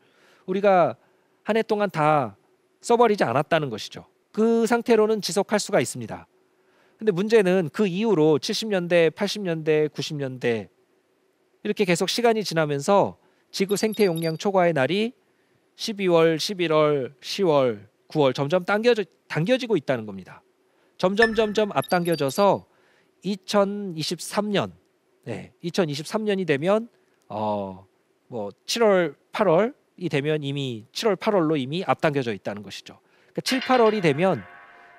우리가 한 해 동안 다 써버리지 않았다는 것이죠. 그 상태로는 지속할 수가 있습니다. 근데 문제는 그 이후로 70년대, 80년대, 90년대 이렇게 계속 시간이 지나면서 지구 생태 용량 초과의 날이 12월, 11월, 10월, 9월 점점 당겨지고 있다는 겁니다. 점점 앞당겨져서 2023년, 2023년이 되면 뭐 7월, 8월이 되면 이미 7월, 8월로 이미 앞당겨져 있다는 것이죠. 그러니까 7, 8월이 되면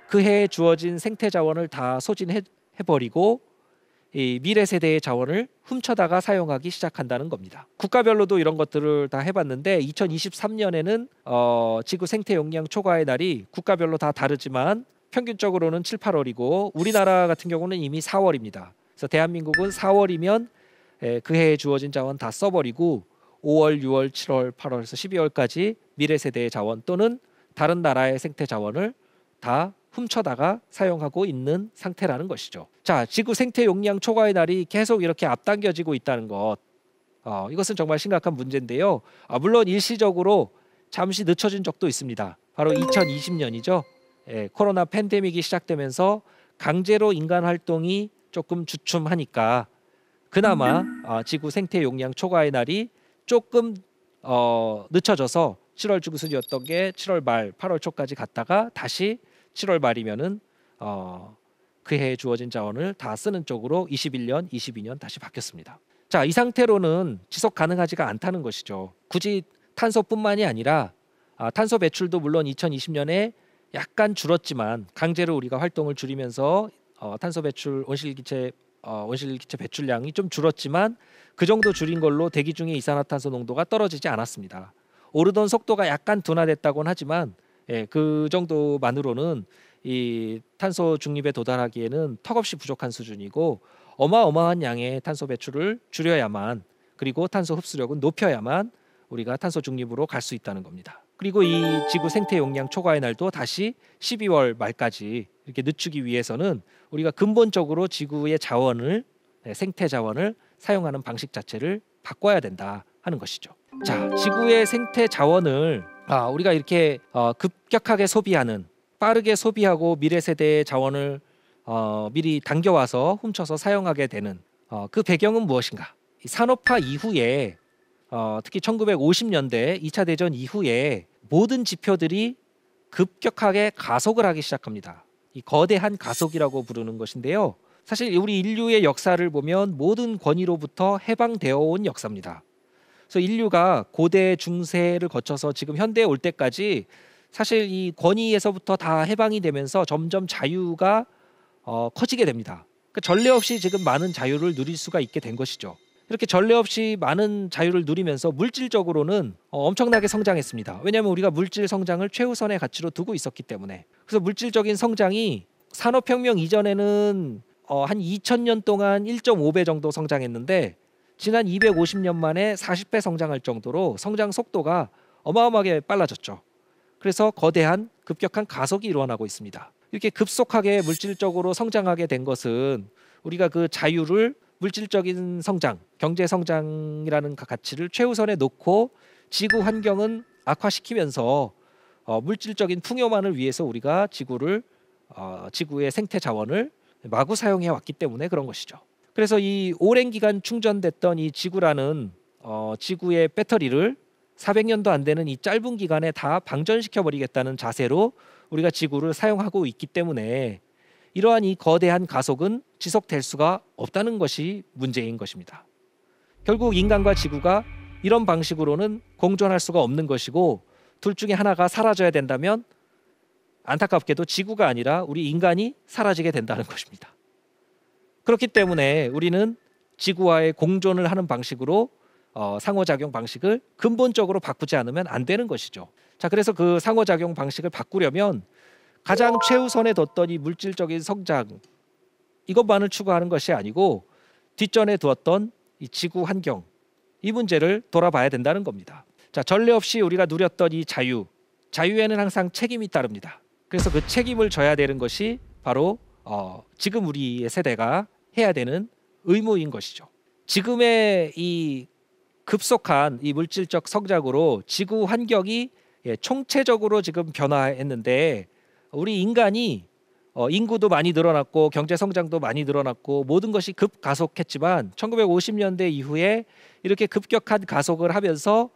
그 해에 주어진 생태 자원을 다 소진해 버리고 이 미래 세대의 자원을 훔쳐다가 사용하기 시작한다는 겁니다. 국가별로도 이런 것들을 다 해봤는데 2023년에는 지구 생태 용량 초과의 날이 국가별로 다 다르지만 평균적으로는 7, 8월이고 우리나라 같은 경우는 이미 4월입니다. 그래서 대한민국은 4월이면 그 해에 주어진 자원 다 써버리고 5월, 6월, 7월, 8월에서 12월까지 미래 세대의 자원 또는 다른 나라의 생태 자원을 다 훔쳐다가 사용하고 있는 상태라는 것이죠. 자, 지구 생태 용량 초과의 날이 계속 이렇게 앞당겨지고 있다는 것. 이것은 정말 심각한 문제인데요. 물론 일시적으로 잠시 늦춰진 적도 있습니다. 바로 2020년이죠. 코로나 팬데믹이 시작되면서 강제로 인간 활동이 조금 주춤하니까 그나마 지구 생태 용량 초과의 날이 조금 늦춰져서 7월 중순이었던 게 7월 말, 8월 초까지 갔다가 다시 7월 말이면은 그 해에 주어진 자원을 다 쓰는 쪽으로 21년, 22년 다시 바뀌었습니다. 자, 이 상태로는 지속 가능하지가 않다는 것이죠. 굳이 탄소뿐만이 아니라 탄소 배출도 물론 2020년에 약간 줄었지만 강제로 우리가 활동을 줄이면서 탄소 배출 온실기체 배출량이 좀 줄었지만 그 정도 줄인 걸로 대기 중의 이산화탄소 농도가 떨어지지 않았습니다. 오르던 속도가 약간 둔화됐다고는 하지만 그 정도만으로는 이 탄소 중립에 도달하기에는 턱없이 부족한 수준이고 어마어마한 양의 탄소 배출을 줄여야만 그리고 탄소 흡수력은 높여야만 우리가 탄소 중립으로 갈 수 있다는 겁니다. 그리고 이 지구 생태 용량 초과의 날도 다시 12월 말까지 이렇게 늦추기 위해서는 우리가 근본적으로 지구의 자원을 생태 자원을 사용하는 방식 자체를 바꿔야 된다 하는 것이죠. 자, 지구의 생태 자원을 우리가 이렇게 급격하게 소비하는 빠르게 소비하고 미래 세대의 자원을 미리 당겨와서 훔쳐서 사용하게 되는 그 배경은 무엇인가? 이 산업화 이후에 특히 1950년대 2차 대전 이후에 모든 지표들이 급격하게 가속을 하기 시작합니다. 이 거대한 가속이라고 부르는 것인데요. 사실 우리 인류의 역사를 보면 모든 권위로부터 해방되어 온 역사입니다. 그래서 인류가 고대 중세를 거쳐서 지금 현대에 올 때까지 사실 이 권위에서부터 다 해방이 되면서 점점 자유가 커지게 됩니다. 그러니까 전례 없이 지금 많은 자유를 누릴 수가 있게 된 것이죠. 이렇게 전례 없이 많은 자유를 누리면서 물질적으로는 엄청나게 성장했습니다. 왜냐하면 우리가 물질 성장을 최우선의 가치로 두고 있었기 때문에. 그래서 물질적인 성장이 산업혁명 이전에는 한 2000년 동안 1.5배 정도 성장했는데 지난 250년 만에 40배 성장할 정도로 성장 속도가 어마어마하게 빨라졌죠. 그래서 거대한 급격한 가속이 일어나고 있습니다. 이렇게 급속하게 물질적으로 성장하게 된 것은 우리가 그 자유를 물질적인 성장, 경제 성장이라는 가치를 최우선에 놓고 지구 환경은 악화시키면서 물질적인 풍요만을 위해서 우리가 지구의 생태 자원을 마구 사용해 왔기 때문에 그런 것이죠. 그래서 이 오랜 기간 충전됐던 이 지구라는 지구의 배터리를 400년도 안 되는 이 짧은 기간에 다 방전시켜 버리겠다는 자세로 우리가 지구를 사용하고 있기 때문에 이러한 이 거대한 가속은 지속될 수가 없다는 것이 문제인 것입니다. 결국 인간과 지구가 이런 방식으로는 공존할 수가 없는 것이고 둘 중에 하나가 사라져야 된다면 안타깝게도 지구가 아니라 우리 인간이 사라지게 된다는 것입니다. 그렇기 때문에 우리는 지구와의 공존을 하는 방식으로 상호작용 방식을 근본적으로 바꾸지 않으면 안 되는 것이죠. 자, 그래서 그 상호작용 방식을 바꾸려면 가장 최우선에 뒀던 이 물질적인 성장 이것만을 추구하는 것이 아니고 뒷전에 두었던 이 지구 환경 이 문제를 돌아봐야 된다는 겁니다. 자, 전례 없이 우리가 누렸던 이 자유에는 항상 책임이 따릅니다. 그래서 그 책임을 져야 되는 것이 바로 지금 우리의 세대가 해야 되는 의무인 것이죠. 지금의 이 급속한 이 물질적 성장으로 지구 환경이 총체적으로 지금 변화했는데 우리 인간이 인구도 많이 늘어났고 경제 성장도 많이 늘어났고 모든 것이 급가속했지만 1950년대 이후에 이렇게 급격한 가속을 하면서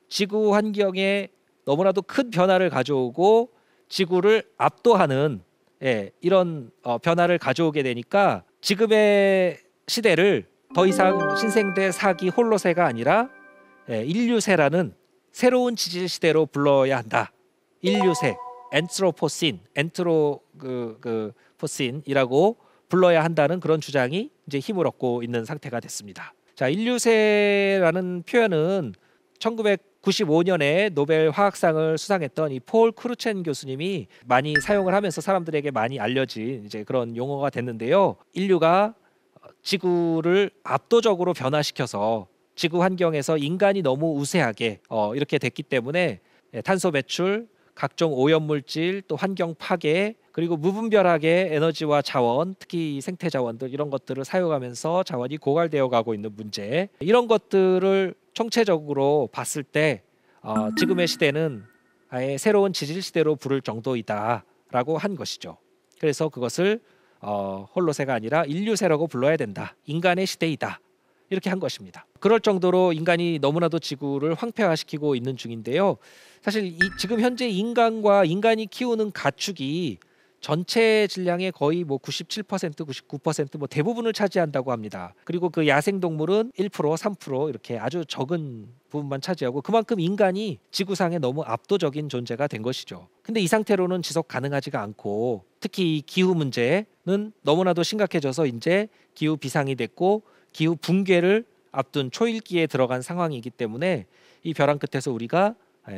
지구 환경에 너무나도 큰 변화를 가져오고 지구를 압도하는 이런 변화를 가져오게 되니까 지금의 시대를 더 이상 신생대 사기 홀로세가 아니라 인류세라는 새로운 지질 시대로 불러야 한다. 인류세, 포신이라고 불러야 한다는 그런 주장이 이제 힘을 얻고 있는 상태가 됐습니다. 자, 인류세라는 표현은 1995년에 노벨 화학상을 수상했던 이 폴 크루첸 교수님이 많이 사용을 하면서 사람들에게 많이 알려진 이제 그런 용어가 됐는데요. 인류가 지구를 압도적으로 변화시켜서 지구 환경에서 인간이 너무 우세하게 이렇게 됐기 때문에 탄소 배출, 각종 오염물질, 또 환경 파괴, 그리고 무분별하게 에너지와 자원, 특히 생태 자원들 이런 것들을 사용하면서 자원이 고갈되어 가고 있는 문제, 이런 것들을 총체적으로 봤을 때 지금의 시대는 아예 새로운 지질 시대로 부를 정도이다라고 한 것이죠. 그래서 그것을 홀로세가 아니라 인류세라고 불러야 된다. 인간의 시대이다. 이렇게 한 것입니다. 그럴 정도로 인간이 너무나도 지구를 황폐화시키고 있는 중인데요. 사실 지금 현재 인간과 인간이 키우는 가축이 전체 질량의 거의 97%, 99% 대부분을 차지한다고 합니다. 그리고 그 야생 동물은 1%, 3% 이렇게 아주 적은 부분만 차지하고, 그만큼 인간이 지구상에 너무 압도적인 존재가 된 것이죠. 근데 이 상태로는 지속 가능하지가 않고, 특히 이 기후 문제는 너무나도 심각해져서 이제 기후 비상이 됐고 기후 붕괴를 앞둔 초일기에 들어간 상황이기 때문에 이 벼랑 끝에서 우리가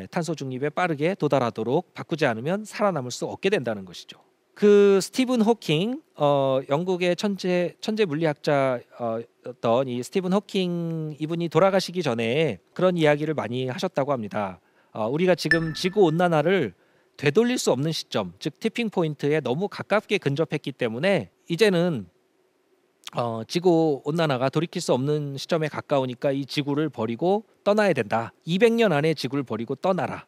탄소 중립에 빠르게 도달하도록 바꾸지 않으면 살아남을 수 없게 된다는 것이죠. 그 스티븐 호킹, 영국의 천재 물리학자였던 이 스티븐 호킹, 이분이 돌아가시기 전에 그런 이야기를 많이 하셨다고 합니다. 우리가 지금 지구 온난화를 되돌릴 수 없는 시점, 즉 티핑 포인트에 너무 가깝게 근접했기 때문에 이제는 지구 온난화가 돌이킬 수 없는 시점에 가까우니까 이 지구를 버리고 떠나야 된다. 200년 안에 지구를 버리고 떠나라.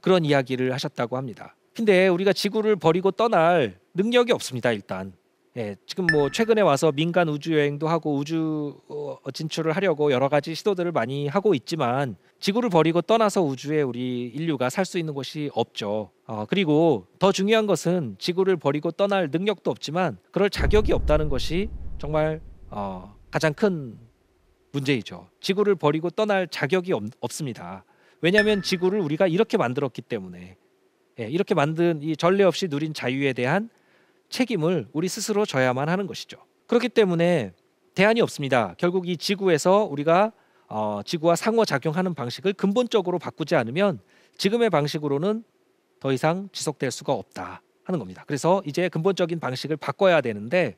그런 이야기를 하셨다고 합니다. 근데 우리가 지구를 버리고 떠날 능력이 없습니다. 일단 지금 최근에 와서 민간 우주 여행도 하고 우주 진출을 하려고 여러 가지 시도들을 많이 하고 있지만 지구를 버리고 떠나서 우주에 우리 인류가 살 수 있는 곳이 없죠. 그리고 더 중요한 것은 지구를 버리고 떠날 능력도 없지만 그럴 자격이 없다는 것이 정말 가장 큰 문제이죠. 지구를 버리고 떠날 자격이 없습니다. 왜냐하면 지구를 우리가 이렇게 만들었기 때문에, 이렇게 만든 이 전례 없이 누린 자유에 대한 책임을 우리 스스로 져야만 하는 것이죠. 그렇기 때문에 대안이 없습니다. 결국 이 지구에서 우리가 지구와 상호작용하는 방식을 근본적으로 바꾸지 않으면 지금의 방식으로는 더 이상 지속될 수가 없다 하는 겁니다. 그래서 이제 근본적인 방식을 바꿔야 되는데,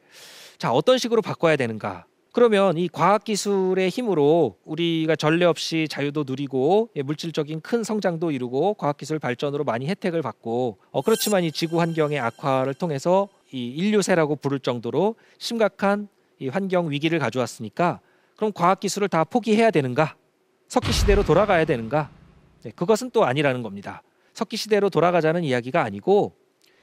자, 어떤 식으로 바꿔야 되는가? 그러면 이 과학기술의 힘으로 우리가 전례 없이 자유도 누리고 물질적인 큰 성장도 이루고 과학기술 발전으로 많이 혜택을 받고, 그렇지만 이 지구 환경의 악화를 통해서 이 인류세라고 부를 정도로 심각한 이 환경 위기를 가져왔으니까 그럼 과학기술을 다 포기해야 되는가? 석기시대로 돌아가야 되는가? 그것은 또 아니라는 겁니다. 석기시대로 돌아가자는 이야기가 아니고,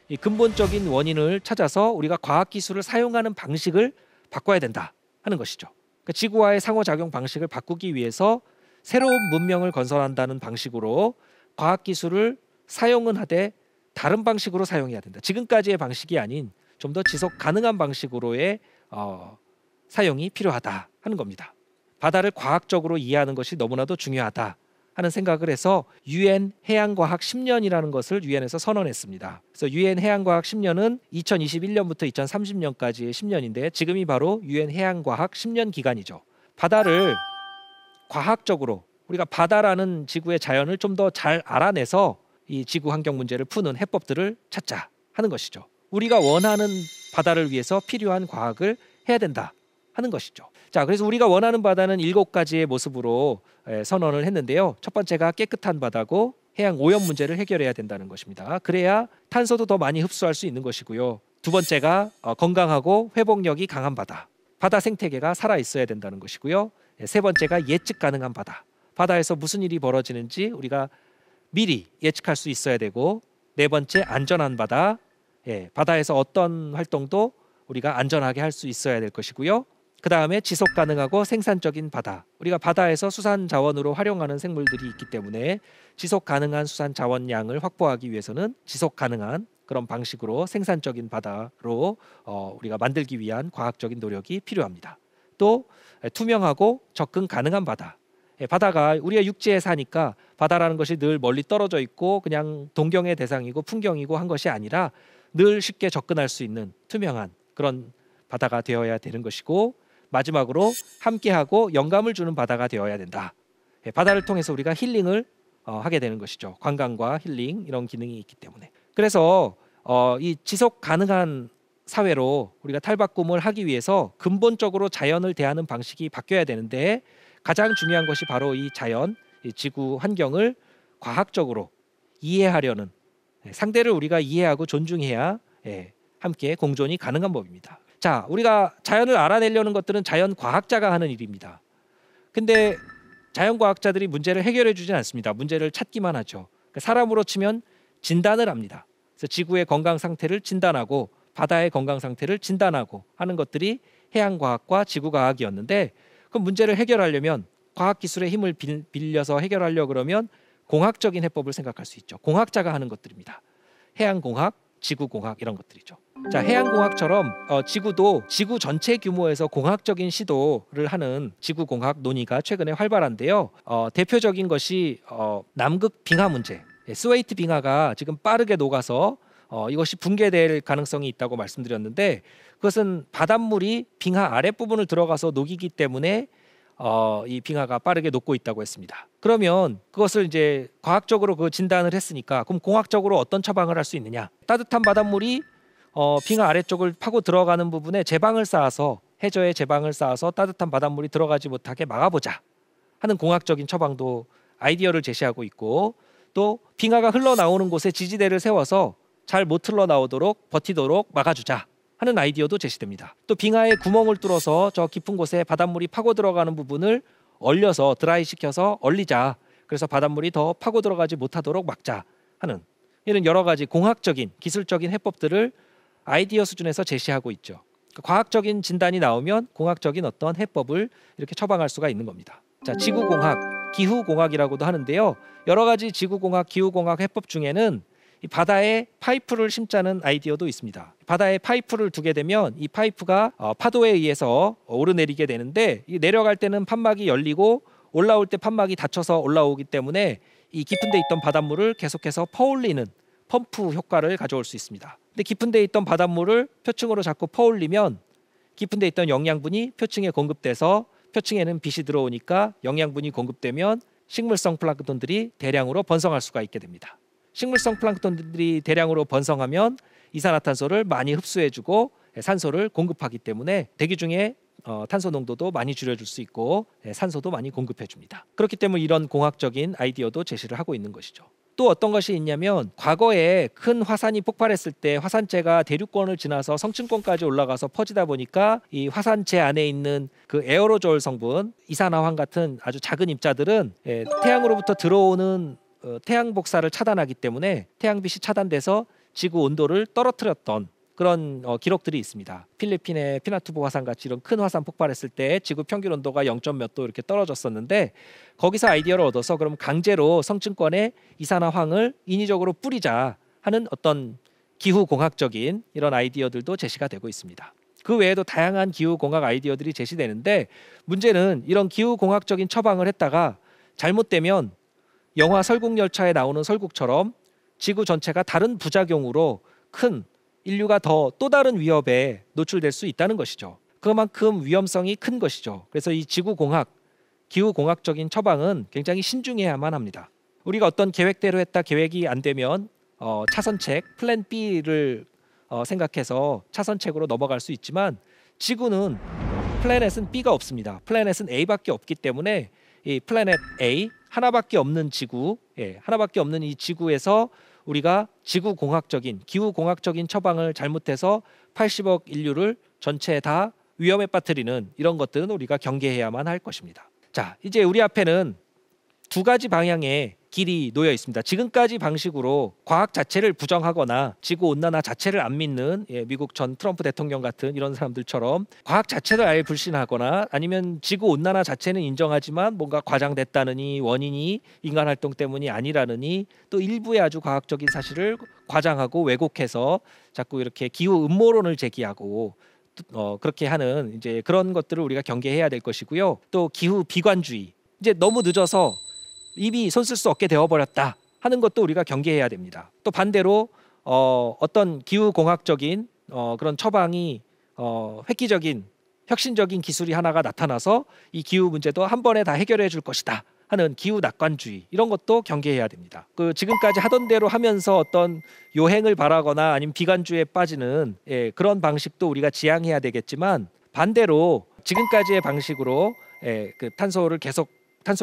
이 근본적인 원인을 찾아서 우리가 과학기술을 사용하는 방식을 바꿔야 된다 하는 것이죠. 그러니까 지구와의 상호작용 방식을 바꾸기 위해서 새로운 문명을 건설한다는 방식으로 과학기술을 사용은 하되 다른 방식으로 사용해야 된다. 지금까지의 방식이 아닌 좀 더 지속 가능한 방식으로의 사용이 필요하다 하는 겁니다. 바다를 과학적으로 이해하는 것이 너무나도 중요하다 하는 생각을 해서 UN 해양과학 10년이라는 것을 유엔에서 선언했습니다. 그래서 UN 해양과학 10년은 2021년부터 2030년까지의 10년인데 지금이 바로 UN 해양과학 10년 기간이죠. 바다를 과학적으로, 우리가 바다라는 지구의 자연을 좀 더 잘 알아내서 이 지구 환경 문제를 푸는 해법들을 찾자 하는 것이죠. 우리가 원하는 바다를 위해서 필요한 과학을 해야 된다 하는 것이죠. 자, 그래서 우리가 원하는 바다는 7가지의 모습으로 선언을 했는데요. 첫 번째가 깨끗한 바다고 해양 오염 문제를 해결해야 된다는 것입니다. 그래야 탄소도 더 많이 흡수할 수 있는 것이고요. 두 번째가 건강하고 회복력이 강한 바다. 바다 생태계가 살아 있어야 된다는 것이고요. 세 번째가 예측 가능한 바다. 바다에서 무슨 일이 벌어지는지 우리가 미리 예측할 수 있어야 되고, 네 번째 안전한 바다. 바다에서 어떤 활동도 우리가 안전하게 할 수 있어야 될 것이고요. 그 다음에 지속 가능하고 생산적인 바다. 우리가 바다에서 수산 자원으로 활용하는 생물들이 있기 때문에 지속 가능한 수산 자원량을 확보하기 위해서는 지속 가능한 그런 방식으로 생산적인 바다로 우리가 만들기 위한 과학적인 노력이 필요합니다. 또 투명하고 접근 가능한 바다. 바다가 우리가 육지에 사니까 바다라는 것이 늘 멀리 떨어져 있고 그냥 동경의 대상이고 풍경이고 한 것이 아니라 늘 쉽게 접근할 수 있는 투명한 그런 바다가 되어야 되는 것이고, 마지막으로 함께하고 영감을 주는 바다가 되어야 된다. 바다를 통해서 우리가 힐링을 하게 되는 것이죠. 관광과 힐링 이런 기능이 있기 때문에. 그래서 이 지속 가능한 사회로 우리가 탈바꿈을 하기 위해서 근본적으로 자연을 대하는 방식이 바뀌어야 되는데, 가장 중요한 것이 바로 이 자연, 이 지구 환경을 과학적으로 이해하려는, 상대를 우리가 이해하고 존중해야 함께 공존이 가능한 법입니다. 자, 우리가 자연을 알아내려는 것들은 자연 과학자가 하는 일입니다. 근데 자연 과학자들이 문제를 해결해 주진 않습니다. 문제를 찾기만 하죠. 사람으로 치면 진단을 합니다. 그래서 지구의 건강 상태를 진단하고 바다의 건강 상태를 진단하고 하는 것들이 해양과학과 지구과학이었는데, 그 문제를 해결하려면 과학기술의 힘을 빌려서 해결하려고 그러면 공학적인 해법을 생각할 수 있죠. 공학자가 하는 것들입니다. 해양공학, 지구공학 이런 것들이죠. 자, 해양공학처럼 지구도 지구 전체 규모에서 공학적인 시도를 하는 지구공학 논의가 최근에 활발한데요. 대표적인 것이 남극 빙하 문제. 스웨이트 빙하가 지금 빠르게 녹아서 이것이 붕괴될 가능성이 있다고 말씀드렸는데, 그것은 바닷물이 빙하 아랫부분을 들어가서 녹이기 때문에 이 빙하가 빠르게 녹고 있다고 했습니다. 그러면 그것을 이제 과학적으로 그 진단을 했으니까, 그럼 공학적으로 어떤 처방을 할 수 있느냐? 따뜻한 바닷물이 빙하 아래쪽을 파고 들어가는 부분에 제방을 쌓아서, 해저에 제방을 쌓아서 따뜻한 바닷물이 들어가지 못하게 막아보자 하는 공학적인 처방도 아이디어를 제시하고 있고, 또 빙하가 흘러나오는 곳에 지지대를 세워서 잘 못 흘러나오도록 버티도록 막아주자 하는 아이디어도 제시됩니다. 또 빙하에 구멍을 뚫어서 저 깊은 곳에 바닷물이 파고 들어가는 부분을 얼려서 드라이 시켜서 얼리자. 그래서 바닷물이 더 파고 들어가지 못하도록 막자 하는, 이런 여러 가지 공학적인 기술적인 해법들을 아이디어 수준에서 제시하고 있죠. 과학적인 진단이 나오면 공학적인 어떤 해법을 이렇게 처방할 수가 있는 겁니다. 자, 지구공학, 기후공학이라고도 하는데요. 여러 가지 지구공학, 기후공학 해법 중에는 이 바다에 파이프를 심자는 아이디어도 있습니다. 바다에 파이프를 두게 되면 이 파이프가 파도에 의해서 오르내리게 되는데, 이 내려갈 때는 판막이 열리고 올라올 때 판막이 닫혀서 올라오기 때문에 이 깊은 데 있던 바닷물을 계속해서 퍼올리는 펌프 효과를 가져올 수 있습니다. 근데 깊은 데 있던 바닷물을 표층으로 자꾸 퍼올리면 깊은 데 있던 영양분이 표층에 공급돼서 표층에는 빛이 들어오니까 영양분이 공급되면 식물성 플랑크톤들이 대량으로 번성할 수가 있게 됩니다. 식물성 플랑크톤들이 대량으로 번성하면 이산화탄소를 많이 흡수해주고 산소를 공급하기 때문에 대기 중에 탄소 농도도 많이 줄여줄 수 있고 산소도 많이 공급해줍니다. 그렇기 때문에 이런 공학적인 아이디어도 제시를 하고 있는 것이죠. 또 어떤 것이 있냐면, 과거에 큰 화산이 폭발했을 때 화산재가 대륙권을 지나서 성층권까지 올라가서 퍼지다 보니까 이 화산재 안에 있는 그 에어로졸 성분, 이산화황 같은 아주 작은 입자들은 태양으로부터 들어오는 태양 복사를 차단하기 때문에 태양빛이 차단돼서 지구 온도를 떨어뜨렸던 그런 기록들이 있습니다. 필리핀의 피나투보 화산 같이 이런 큰 화산 폭발했을 때 지구 평균 온도가 0. 몇 도 이렇게 떨어졌었는데, 거기서 아이디어를 얻어서 그럼 강제로 성층권에 이산화황을 인위적으로 뿌리자 하는 어떤 기후공학적인 이런 아이디어들도 제시가 되고 있습니다. 그 외에도 다양한 기후공학 아이디어들이 제시되는데, 문제는 이런 기후공학적인 처방을 했다가 잘못되면 영화 설국열차에 나오는 설국처럼 지구 전체가 다른 부작용으로 큰 인류가 또 다른 위협에 노출될 수 있다는 것이죠. 그만큼 위험성이 큰 것이죠. 그래서 이 지구공학, 기후공학적인 처방은 굉장히 신중해야만 합니다. 우리가 어떤 계획대로 했다 계획이 안 되면 차선책, 플랜 B를 생각해서 차선책으로 넘어갈 수 있지만, 지구는 플래닛은 B가 없습니다. 플래닛은 A밖에 없기 때문에 이 플래닛 A, 하나밖에 없는 지구, 하나밖에 없는 이 지구에서 우리가 지구공학적인, 기후공학적인 처방을 잘못해서 80억 인류를 전체 다 위험에 빠뜨리는 이런 것들은 우리가 경계해야만 할 것입니다. 자, 이제 우리 앞에는 두 가지 방향의 길이 놓여 있습니다. 지금까지 방식으로 과학 자체를 부정하거나 지구온난화 자체를 안 믿는 미국 전 트럼프 대통령 같은 이런 사람들처럼 과학 자체를 아예 불신하거나, 아니면 지구온난화 자체는 인정하지만 뭔가 과장됐다느니, 원인이 인간활동 때문이 아니라느니, 또 일부의 아주 과학적인 사실을 과장하고 왜곡해서 자꾸 이렇게 기후 음모론을 제기하고 그렇게 하는 이제 그런 것들을 우리가 경계해야 될 것이고요. 또 기후 비관주의, 이제 너무 늦어서 이미 손 쓸 수 없게 되어버렸다 하는 것도 우리가 경계해야 됩니다. 또 반대로 어떤 기후공학적인 그런 처방이 획기적인 혁신적인 기술이 하나가 나타나서 이 기후 문제도 한 번에 다 해결해 줄 것이다 하는 기후 낙관주의, 이런 것도 경계해야 됩니다. 그 지금까지 하던 대로 하면서 어떤 요행을 바라거나 아니면 비관주의에 빠지는 그런 방식도 우리가 지양해야 되겠지만, 반대로 지금까지의 방식으로 그 탄소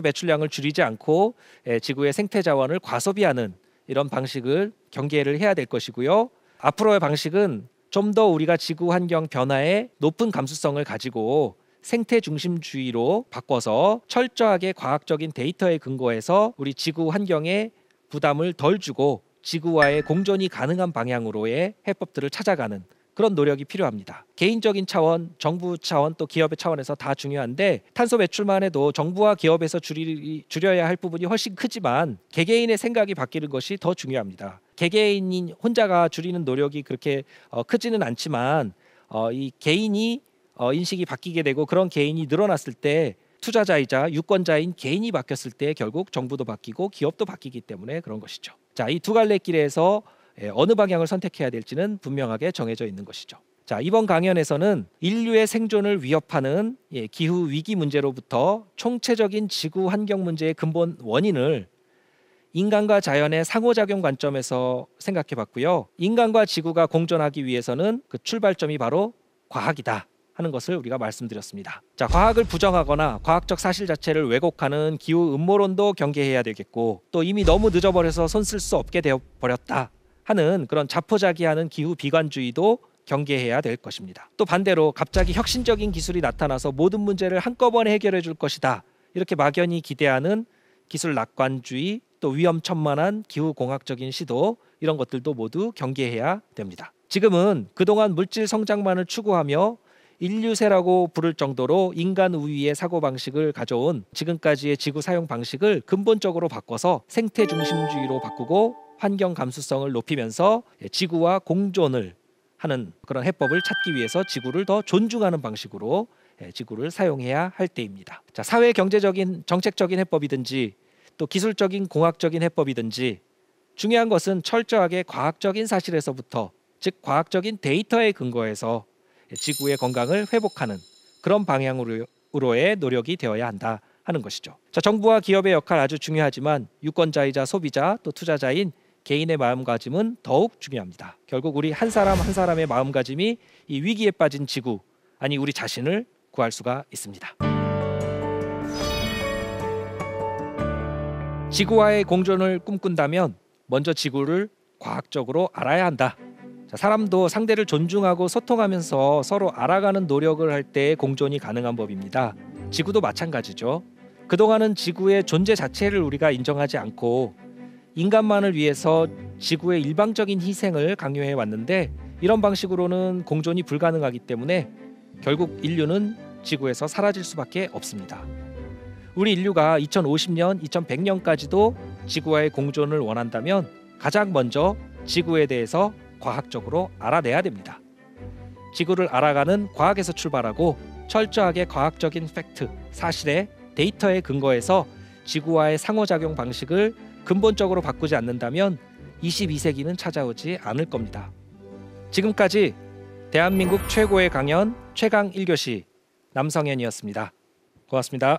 배출량을 줄이지 않고 지구의 생태 자원을 과소비하는 이런 방식을 경계를 해야 될 것이고요. 앞으로의 방식은 좀 더 우리가 지구 환경 변화에 높은 감수성을 가지고 생태 중심주의로 바꿔서 철저하게 과학적인 데이터에 근거해서 우리 지구 환경에 부담을 덜 주고 지구와의 공존이 가능한 방향으로의 해법들을 찾아가는 그런 노력이 필요합니다. 개인적인 차원, 정부 차원, 또 기업의 차원에서 다 중요한데 탄소 배출만 해도 정부와 기업에서 줄여야 할 부분이 훨씬 크지만 개개인의 생각이 바뀌는 것이 더 중요합니다. 개개인이 혼자가 줄이는 노력이 그렇게 크지는 않지만 이 개인이 인식이 바뀌게 되고 그런 개인이 늘어났을 때 투자자이자 유권자인 개인이 바뀌었을 때 결국 정부도 바뀌고 기업도 바뀌기 때문에 그런 것이죠. 자, 이 두 갈래 길에서 어느 방향을 선택해야 될지는 분명하게 정해져 있는 것이죠. 자, 이번 강연에서는 인류의 생존을 위협하는 기후 위기 문제로부터 총체적인 지구 환경 문제의 근본 원인을 인간과 자연의 상호작용 관점에서 생각해 봤고요. 인간과 지구가 공존하기 위해서는 그 출발점이 바로 과학이다 하는 것을 우리가 말씀드렸습니다. 자, 과학을 부정하거나 과학적 사실 자체를 왜곡하는 기후 음모론도 경계해야 되겠고, 또 이미 너무 늦어버려서 손 쓸 수 없게 되어 버렸다 하는 그런 자포자기하는 기후 비관주의도 경계해야 될 것입니다. 또 반대로 갑자기 혁신적인 기술이 나타나서 모든 문제를 한꺼번에 해결해 줄 것이다 이렇게 막연히 기대하는 기술 낙관주의, 또 위험천만한 기후공학적인 시도, 이런 것들도 모두 경계해야 됩니다. 지금은 그동안 물질 성장만을 추구하며 인류세라고 부를 정도로 인간 우위의 사고방식을 가져온 지금까지의 지구 사용 방식을 근본적으로 바꿔서 생태 중심주의로 바꾸고 환경 감수성을 높이면서 지구와 공존을 하는 그런 해법을 찾기 위해서 지구를 더 존중하는 방식으로 지구를 사용해야 할 때입니다. 자, 사회 경제적인 정책적인 해법이든지 또 기술적인 공학적인 해법이든지 중요한 것은 철저하게 과학적인 사실에서부터, 즉 과학적인 데이터에 근거해서 지구의 건강을 회복하는 그런 방향으로의 노력이 되어야 한다 하는 것이죠. 자, 정부와 기업의 역할 아주 중요하지만 유권자이자 소비자 또 투자자인 개인의 마음가짐은 더욱 중요합니다. 결국 우리 한 사람 한 사람의 마음가짐이 이 위기에 빠진 지구, 아니 우리 자신을 구할 수가 있습니다. 지구와의 공존을 꿈꾼다면 먼저 지구를 과학적으로 알아야 한다. 자, 사람도 상대를 존중하고 소통하면서 서로 알아가는 노력을 할 때 공존이 가능한 법입니다. 지구도 마찬가지죠. 그동안은 지구의 존재 자체를 우리가 인정하지 않고 인간만을 위해서 지구의 일방적인 희생을 강요해 왔는데, 이런 방식으로는 공존이 불가능하기 때문에 결국 인류는 지구에서 사라질 수밖에 없습니다. 우리 인류가 2050년, 2100년까지도 지구와의 공존을 원한다면 가장 먼저 지구에 대해서 과학적으로 알아내야 됩니다. 지구를 알아가는 과학에서 출발하고 철저하게 과학적인 팩트, 사실의 데이터에 근거해서 지구와의 상호작용 방식을 근본적으로 바꾸지 않는다면 22세기는 찾아오지 않을 겁니다. 지금까지 대한민국 최고의 강연 최강 1교시 남성현이었습니다. 고맙습니다.